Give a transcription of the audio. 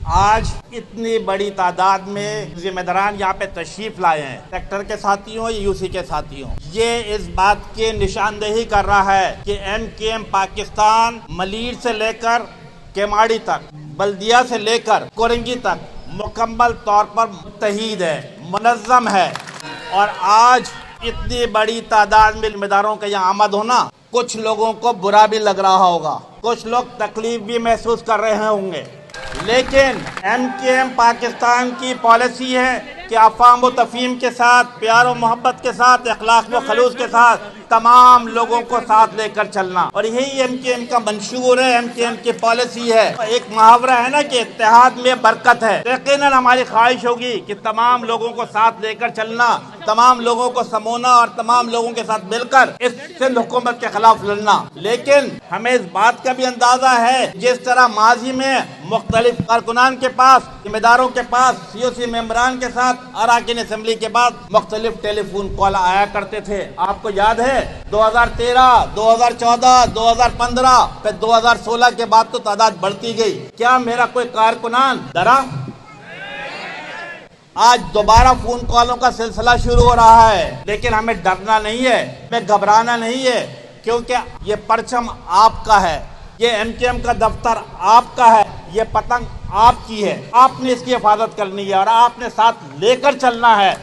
آج اتنی بڑی تعداد میں ذمہ داران یہاں پہ تشریف لائے ہیں، سیکٹر کے ساتھیوں یو سی کے ساتھیوں، یہ اس بات کی نشاندہی کر رہا ہے کہ M Q M Pakistan Malir سے لے کر کیماڑی تک، بلدیہ سے لے کر کورنگی تک مکمل طور پر متحد ہے، منظم ہے۔ اور آج اتنی بڑی تعداد میں ذمہ داروں کا یہاں آمد ہونا کچھ لوگوں کو برا بھی لگ رہا ہوگا، کچھ لوگ تکلیف بھی محسوس کر رہے ہوں گے، لیکن ایم کیو ایم پاکستان کی پالیسی ہے کہ افہام و تفہیم کے ساتھ، پیار و محبت کے ساتھ، اخلاق و خلوص کے ساتھ تمام لوگوں کو ساتھ لے کر چلنا، اور یہی ایم کیو ایم کا منشور ہے، ایم کیو ایم کی پالیسی ہے۔ ایک محاورہ ہے نا کہ اتحاد میں برکت ہے، یقیناً ہماری خواہش ہوگی کہ تمام لوگوں کو ساتھ لے کر چلنا، تمام لوگوں کو سمونا اور تمام لوگوں کے ساتھ مل کر اس سندھ حکومت کے خلاف لڑنا۔ لیکن ہمیں اس بات کا بھی اندازہ ہے، جس طرح ماضی میں مختلف کارکنان کے پاس، ذمہ داروں کے پاس، سی او سی ممبران کے ساتھ اراکین اسمبلی کے بعد مختلف ٹیلی فون کال آیا کرتے تھے۔ آپ کو یاد ہے 2013، 2014، 2015، پھر 2016 کے بعد تو تعداد بڑھتی گئی۔ کیا میرا کوئی کارکنان ڈرا؟ آج دوبارہ فون کالوں کا سلسلہ شروع ہو رہا ہے، لیکن ہمیں ڈرنا نہیں ہے، ہمیں گھبرانا نہیں ہے، کیونکہ یہ پرچم آپ کا ہے، یہ ایم کیو ایم کا دفتر آپ کا ہے، یہ پتنگ آپ کی ہے، آپ نے اس کی حفاظت کرنی ہے اور آپ نے ساتھ لے کر چلنا ہے۔